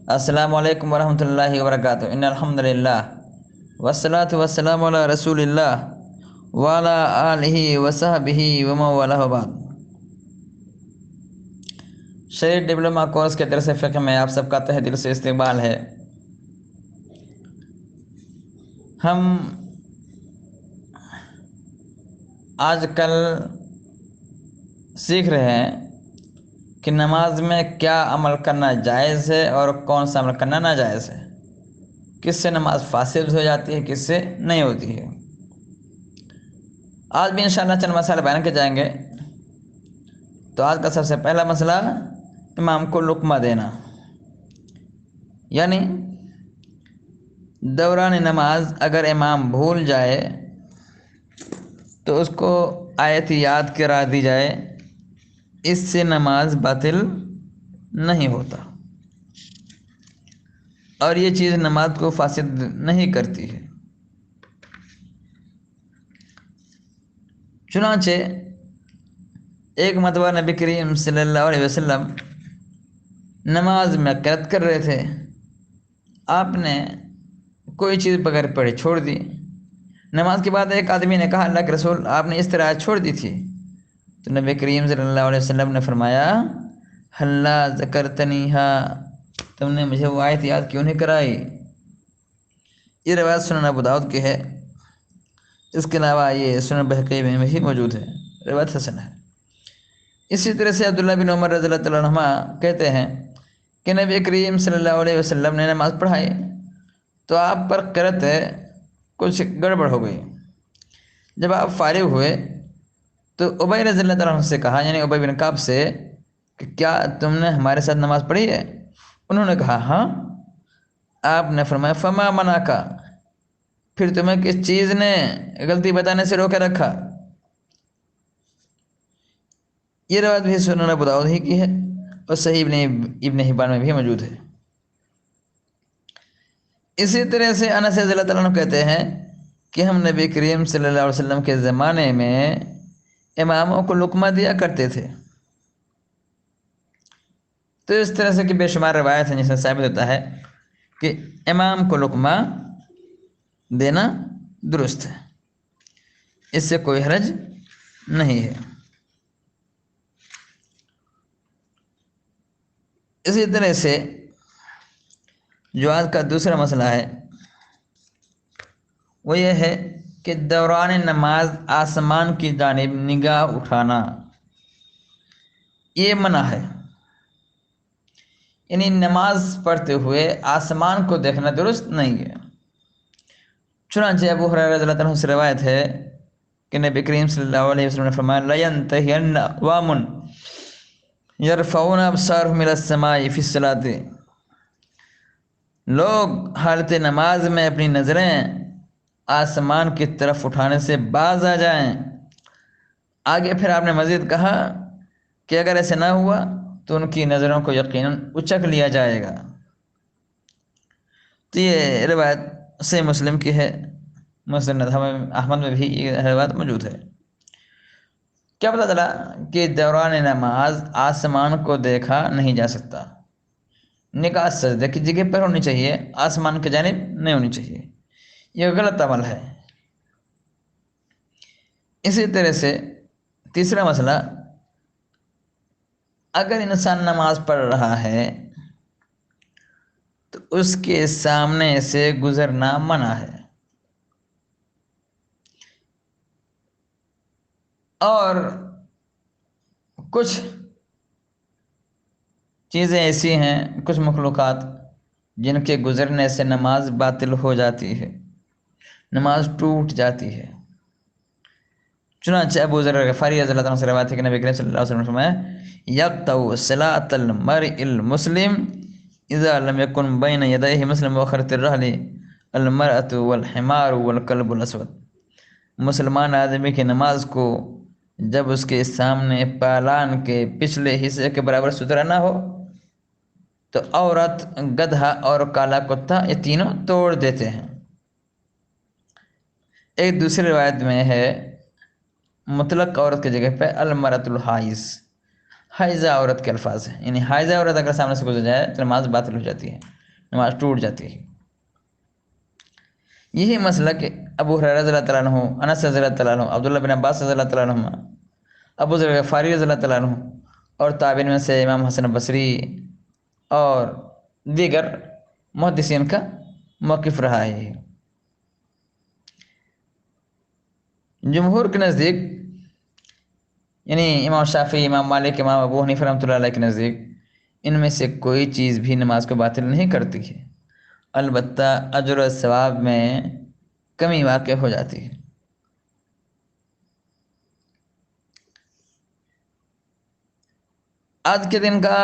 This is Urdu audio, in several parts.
السلام علیکم ورحمۃ اللہ وبرکاتہ۔ ان الحمد للہ والصلاة والسلام علی رسول اللہ وعلی آلہ وصحبہ ومن والہ بعد۔ شریف ڈپلومہ کورس کے درس فقہ میں آپ سب کا تہ دل سے استقبال ہے۔ ہم آج کل سیکھ رہے ہیں کہ نماز میں کیا عمل کرنا جائز ہے اور کون سا عمل کرنا ناجائز ہے، کس سے نماز فاسد ہو جاتی ہے، کس سے نہیں ہوتی ہے۔ آج بھی انشاءاللہ چند مسائل بیان کیے جائیں گے۔ تو آج کا سب سے پہلا مسئلہ امام کو لقمہ دینا، یعنی دوران نماز اگر امام بھول جائے تو اس کو آیت یاد کرا دی جائے، اس سے نماز باطل نہیں ہوتا اور یہ چیز نماز کو فاسد نہیں کرتی ہے۔ چنانچہ ایک مرتبہ نبی کریم صلی اللہ علیہ وسلم نماز میں قرأت کر رہے تھے، آپ نے کوئی چیز بغیر پڑھے چھوڑ دی۔ نماز کے بعد ایک آدمی نے کہا، اللہ کے رسول آپ نے اس طرح چھوڑ دی تھی۔ تو نبی کریم صلی اللہ علیہ وسلم نے فرمایا، ہلا ذکرتنیہا، تم نے مجھے وہ آیت یاد کیوں نہیں کرائی۔ یہ روایت سنن ابو داؤد کی ہے، اس کے علاوہ یہ سنن بہقی میں بھی موجود ہے، روایت حسن ہے۔ اسی طرح سے عبداللہ بن عمر رضی اللہ تعالیٰ عنہما کہتے ہیں کہ نبی کریم صلی اللہ علیہ وسلم نے نماز پڑھائی تو آپ پر قرأت کچھ گڑبڑ ہو گئی۔ جب آپ فارغ ہوئے تو ابی رضی اللہ تعالیٰ عنہ سے کہا، یعنی ابی بن کعب سے، کہ کیا تم نے ہمارے ساتھ نماز پڑھی ہے؟ انہوں نے کہا ہاں۔ آپ نے فرمایا، فما منعک، پھر تمہیں کس چیز نے غلطی بتانے سے روکے رکھا؟ یہ روایت بھی سنن ابو داؤد ہی کی ہے اور صحیح ابن حبان میں بھی موجود ہے۔ اسی طرح سے انس رضی اللہ تعالیٰ عنہ کہتے ہیں کہ ہم نبی کریم صلی اللہ علیہ وسلم کے زمانے میں اماموں کو لقمہ دیا کرتے تھے۔ تو اس طرح سے کہ بے شمار روایت ہیں جس سے ثابت ہوتا ہے کہ امام کو لقمہ دینا درست ہے، اس سے کوئی حرج نہیں ہے۔ اسی طرح سے جو آج کا دوسرا مسئلہ ہے وہ یہ ہے کہ دوران نماز آسمان کی جانب نگاہ اٹھانا یہ منع ہے، یعنی نماز پڑھتے ہوئے آسمان کو دیکھنا درست نہیں ہے۔ چنانچہ ابو ہریرہ رضی اللہ عنہ سے روایت ہے کہ نبی کریم صلی اللہ علیہ وسلم نے فرمایا، لَيَنْتَهِيَنَّ أَقْوَامٌ يَرْفَعُونَ أَبْصَارَهُمْ إِلَى السَّمَاءِ فِي الصَّلَاةِ، لوگ حالت نماز میں اپنی نظریں آسمان کی طرف اٹھانے سے باز آ جائیں۔ آگے پھر آپ نے مزید کہا کہ اگر ایسے نہ ہوا تو ان کی نظروں کو یقیناً اچک لیا جائے گا۔ تو یہ روایت صحیح مسلم کی ہے، مسند احمد میں بھی یہ روایت موجود ہے۔ کیا پتہ چلا کہ دوران نماز آسمان کو دیکھا نہیں جا سکتا، نگاہ سجدے کی جگہ پر ہونی چاہیے، آسمان کی جانب نہیں ہونی چاہیے، یہ غلط عمل ہے۔ اسی طرح سے تیسرا مسئلہ، اگر انسان نماز پڑھ رہا ہے تو اس کے سامنے سے گزرنا منع ہے، اور کچھ چیزیں ایسی ہیں، کچھ مخلوقات جن کے گزرنے سے نماز باطل ہو جاتی ہے، نماز ٹوٹ جاتی ہے۔ چنانچہ ابو ذر غفاری رضی اللہ عنہ سے روایت ہے کہ نبی کریم صلی اللہ علیہ وسلم نے فرمایا، یقطع صلاۃ المرء المسلم اذا لم يكن بین یدیہ مثل مؤخرۃ الرحل المرأة والحمار والکلب الاسود، مسلمان آدمی کی نماز کو جب اس کے سامنے پالان کے پچھلے حصے کے برابر ستھرا نہ ہو تو عورت، گدھا اور کالا کتا یہ تینوں توڑ دیتے ہیں۔ ایک دوسری روایت میں ہے مطلق عورت کی جگہ پہ المرأۃ الحائض، حائضہ عورت کے الفاظ ہیں، یعنی حائضہ عورت اگر سامنے سے گزر جائے تو نماز باطل ہو جاتی ہے۔ نماز ٹوٹ جاتی ہے۔ یہی مسئلہ کہ ابو ہریرہ رضی اللہ تعالیٰ عنہ، انس رضی اللہ تعالیٰ عنہ، عبداللہ بن عباس رضی اللہ تعالیٰ عنہ، ابو ذر غفاری رضی اللہ تعالیٰ عنہ اور تابعین میں سے امام حسن بصری اور دیگر محدثین کا موقف رہا ہے۔ جمہور کے نزدیک، یعنی امام شافعی، امام مالک، امام ابو حنیفہ رحمۃ اللہ علیہ کے نزدیک، ان میں سے کوئی چیز بھی نماز کو باطل نہیں کرتی ہے، البتہ اجر و ثواب میں کمی واقع ہو جاتی ہے۔ آج کے دن کا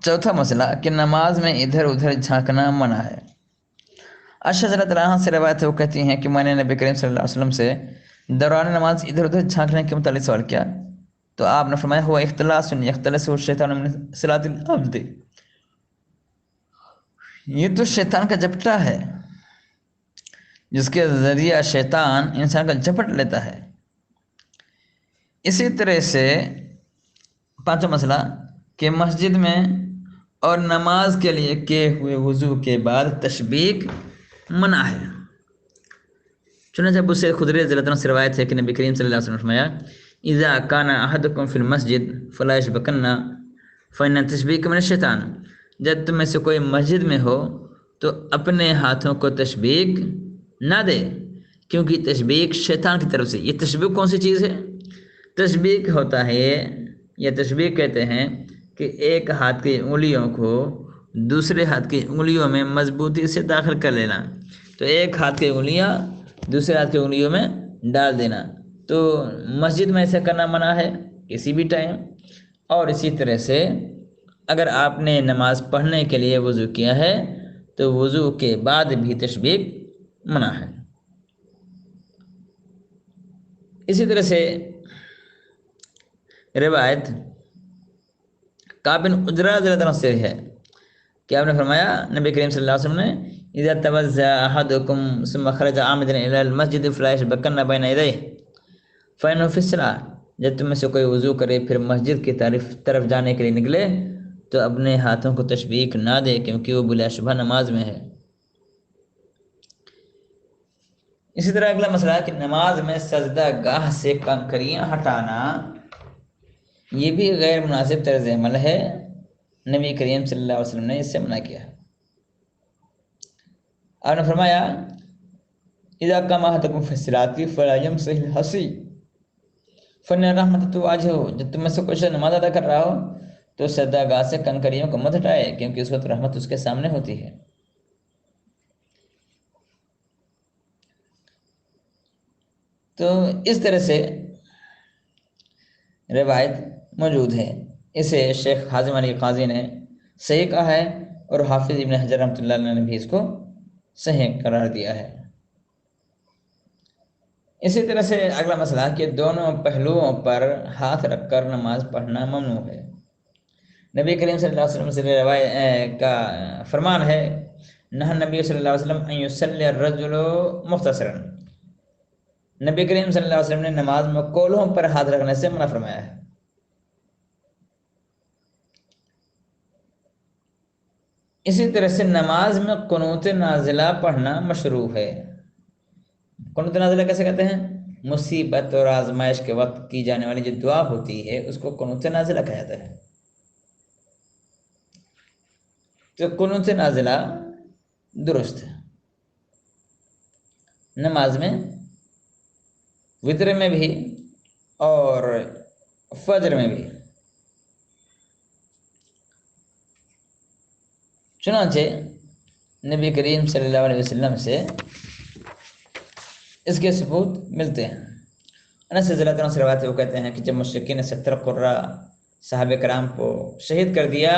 چوتھا مسئلہ کہ نماز میں ادھر ادھر جھانکنا منع ہے۔ عائشہ رضی اللہ تعالیٰ عنہا سے روایت ہے، وہ کہتی ہیں کہ میں نے نبی کریم صلی اللہ علیہ وسلم سے دوران نماز ادھر ادھر جھانکنے کے متعلق سوال کیا تو آپ نے فرمایا ہوا اختلاس یختلس الشیطان من صلاۃ العبد، یہ تو شیطان کا جھپٹا ہے جس کے ذریعہ شیطان انسان کا جھپٹ لیتا ہے۔ اسی طرح سے پانچواں مسئلہ کہ مسجد میں اور نماز کے لیے کیے ہوئے وضو کے بعد تشبیک منع ہے۔ چنانچہ ابو سعید خدری رضی اللہ عنہ سے روایت ہے کہ نبی کریم صلی اللہ علیہ وسلم نے فرمایا اذا کان احدکم فی المسجد فلا یشبکن فإن تشبیک من الشیطان، جب تم میں سے کوئی مسجد میں ہو تو اپنے ہاتھوں کو تشبیک نہ دے کیونکہ تشبیک شیطان کی طرف سے۔ یہ تشبیک کون سی چیز ہے؟ تشبیک ہوتا ہے، یہ تشبیک کہتے ہیں کہ ایک ہاتھ کی انگلیوں کو دوسرے ہاتھ کی انگلیوں میں مضبوطی سے داخل کر لینا، تو ایک ہاتھ کی انگلیاں دوسرے ہاتھ کی انگلیوں میں ڈال دینا، تو مسجد میں ایسا کرنا منع ہے کسی بھی ٹائم۔ اور اسی طرح سے اگر آپ نے نماز پڑھنے کے لیے وضو کیا ہے تو وضو کے بعد بھی تشبیک منع ہے۔ اسی طرح سے روایت کعب بن عجرہ رضی اللہ عنہ سے ہے کہ آپ نے فرمایا نبی کریم صلی اللہ علیہ وسلم نے اذا توضأ احدکم ثم خرج عامدا الى المسجد فلا يشبكن بين يديه فإنه في الصلاة، جب تم میں سے کوئی وضو کرے پھر مسجد کی طرف جانے کے لیے نکلے تو اپنے ہاتھوں کو تشبیک نہ دے کیونکہ وہ بلا شبہ نماز میں ہے۔ اسی طرح اگلا مسئلہ ہے کہ نماز میں سجدہ گاہ سے کنکریاں ہٹانا یہ بھی غیر مناسب طرز عمل ہے، نبی کریم صلی اللہ علیہ وسلم نے اس سے منع کیا ہے۔ آپ نے فرمایا اذا قام احدکم فی الصلاۃ فلا یمسح الحصی فإن الرحمۃ تواجهه، جب تم میں سے کوئی شخص نماز ادا کر رہا ہو تو سجدہ گاہ سے کنکریوں کو مت ہٹائے کیونکہ اس وقت رحمت اس کے سامنے ہوتی ہے۔ تو اس طرح سے روایت موجود ہے، اسے شیخ حازم علی قاضی نے صحیح کہا ہے اور حافظ ابن حجر رحمۃ اللہ علیہ نے بھی اس کو صحیح قرار دیا ہے۔ اسی طرح سے اگلا مسئلہ کہ دونوں پہلوؤں پر ہاتھ رکھ کر نماز پڑھنا ممنوع ہے۔ نبی کریم صلی اللہ علیہ وسلم سے روایت کا فرمان ہے نہى النبی صلی اللہ علیہ وسلم ان يصلي الرجل مختصرا، نبی کریم صلی اللہ علیہ وسلم نے نماز میں کولہوں پر ہاتھ رکھنے سے منع فرمایا ہے۔ اسی طرح سے نماز میں قنوت نازلہ پڑھنا مشروع ہے۔ قنوت نازلہ کیسے کہتے ہیں؟ مصیبت اور آزمائش کے وقت کی جانے والی جو دعا ہوتی ہے اس کو قنوت نازلہ کہا جاتا ہے۔ تو قنوت نازلہ درست ہے نماز میں، وتر میں بھی اور فجر میں بھی۔ چنانچہ نبی کریم صلی اللہ علیہ وسلم سے اس کے ثبوت ملتے ہیں۔ انس رضی اللہ عنہ سے روایت ہے، وہ کہتے ہیں کہ جب مشرکین نے 70 قرہ صحابہ کرام کو شہید کر دیا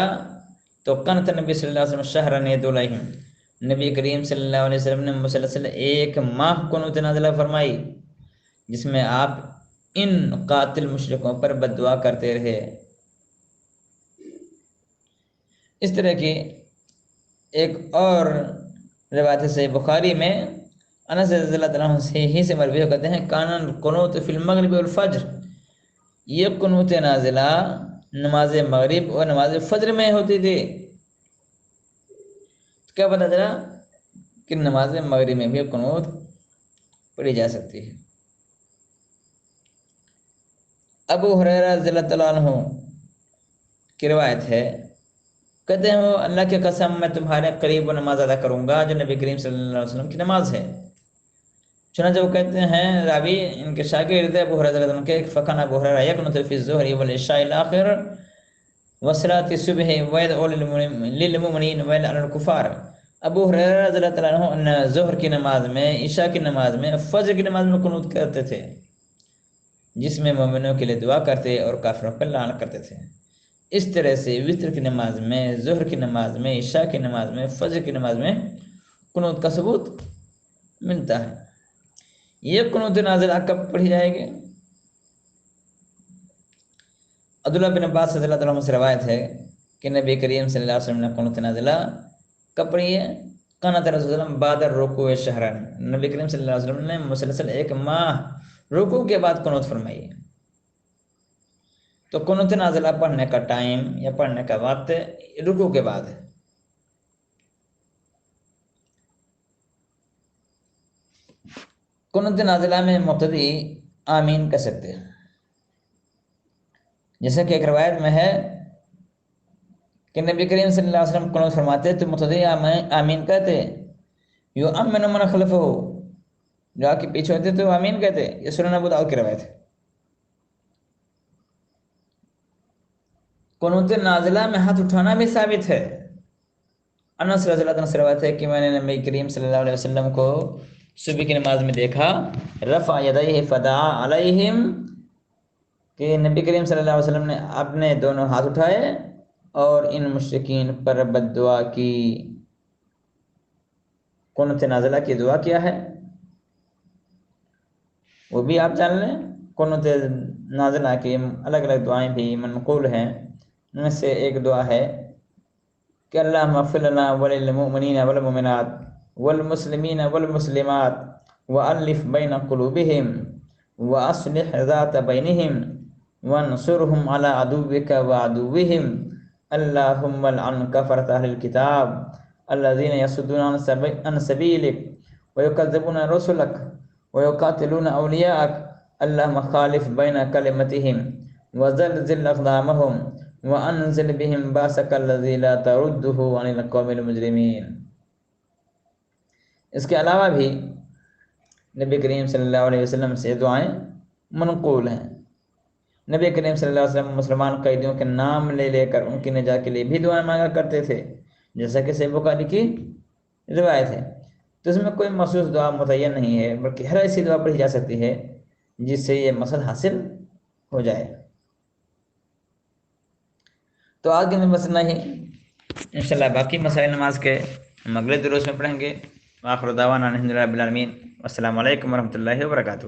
تو قنت نبی صلی اللہ علیہ وسلم شہرا یدعولیہم، نبی کریم صلی اللہ علیہ وسلم نے مسلسل 1 ماہ قنوت نازلہ فرمائی جس میں آپ ان قاتل مشرکوں پر بد دعا کرتے رہے۔ اس طرح کی ایک اور روایت ہے صحیح بخاری میں انس رضی اللہ عنہ سے ہی سے مروی کہتے ہیں کان القنوت فی المغرب والفجر، یہ قنوت نازلہ نماز مغرب اور نماز فجر میں ہوتی تھی۔ کیا پتہ چلا کہ نماز مغرب میں بھی قنوت پڑھی جا سکتی ہے۔ ابو ہریرہ رضی اللہ تعالیٰ عنہ کی روایت ہے، کہتے ہیں وہ اللہ کی قسم میں تمہارے قریب وہ نماز ادا کروں گا جو نبی کریم صلی اللہ علیہ وسلم کی نماز ہے۔ چنانچہ وہ کہتے ہیں راوی ان کے شاگرد ابو ہریرہ رضی اللہ عنہ کے، فکان ابو ہریرہ یقنط فی الظہر والعشاء الاخر وصلاۃ الصبح ویدعو للمؤمنین ویلعن الکفار۔ ابو ہریرہ رضی اللہ تعالیٰ عنہ ظہر کی نماز میں، عشاء کی نماز میں، فجر کی نماز میں قنوت کرتے تھے، جس میں مومنوں کے لیے دعا کرتے اور کافروں پر لعن کرتے تھے۔ اس طرح سے وتر کی نماز میں، ظہر کی نماز میں، عشاء کی نماز میں، فجر کی نماز میں قنوت کا ثبوت ملتا ہے۔ یہ قنوت نازلہ کب پڑھی جائے گی؟ عبداللہ بن عباس رضی اللہ عنہ سے روایت ہے کہ نبی کریم صلی اللہ علیہ وسلم نے قنوت نازلہ کب پڑھی ہے؟ قنات رسول اللہ بعد الرکوع شہرن، نبی کریم صلی اللہ علیہ وسلم نے مسلسل 1 ماہ رکوع کے بعد قنوت فرمائی ہے۔ تو قنوت نازلہ پڑھنے کا ٹائم یا پڑھنے کا وقت رکوع کے بعد ہے۔ قنوت نازلہ میں مقتدی آمین کہہ سکتے ہیں، جیسا کہ ایک روایت میں ہے کہ نبی کریم صلی اللہ علیہ وسلم قنوت فرماتے تو مقتدی آمین کہتے، یؤمن من خلفہ، جو آپ کے پیچھے ہوتے تو آمین کہتے۔ یہ سنن ابو داؤد کی روایت ہے۔ قنوت نازلہ میں ہاتھ اٹھانا بھی ثابت ہے۔ انس رضی اللہ عنہ سے روایت ہے کہ میں نے نبی کریم صلی اللہ علیہ وسلم کو صبح کی نماز میں دیکھا، رفع یدیہ فدعا علیہم، کہ نبی کریم صلی اللہ علیہ وسلم نے اپنے دونوں ہاتھ اٹھائے اور ان مشرکین پر بد دعا کی، قنوت نازلہ کی دعا کیا ہے وہ بھی آپ جان لیں۔ قنوت نازلہ کی الگ الگ دعائیں بھی منقول ہیں، ان میں سے ایک دعا ہے کہ اللہم اغفر لنا وللمؤمنین والمؤمنات والمسلمین والمسلمات وألف بین قلوبہم وأصلح ذات بینہم وانصرهم على عدوك وعدوهم اللهم لعن كفرة أهل الكتاب الذين يصدون عن سبيلك ويكذبون رسلك ويقاتلون أولياءك اللهم خالف بين كلمتهم وزلزل أقدامهم وأنزل بهم بأسك الذي لا ترده عن القوم المجرمين۔ اس کے علاوہ بھی نبی کریم صلی اللہ علیہ وسلم سے دعائیں منقول ہیں۔ نبی کریم صلی اللہ علیہ وسلم مسلمان قیدیوں کے نام لے لے کر ان کی نجات کے لیے بھی دعائیں مانگا کرتے تھے، جیسا کہ صحیح بخاری کی روایت ہے۔ تو اس میں کوئی مخصوص دعا متعین نہیں ہے، بلکہ ہر ایسی دعا پڑھی جا سکتی ہے جس سے یہ مقصد حاصل ہو جائے۔ تو آج کے دن بس اتنا ہی، انشاءاللہ باقی مسائل نماز کے ہم اگلے دروس میں پڑھیں گے۔ وآخر دعوانا الحمدللہ رب العالمین، والسلام علیکم ورحمۃ اللہ وبرکاتہ۔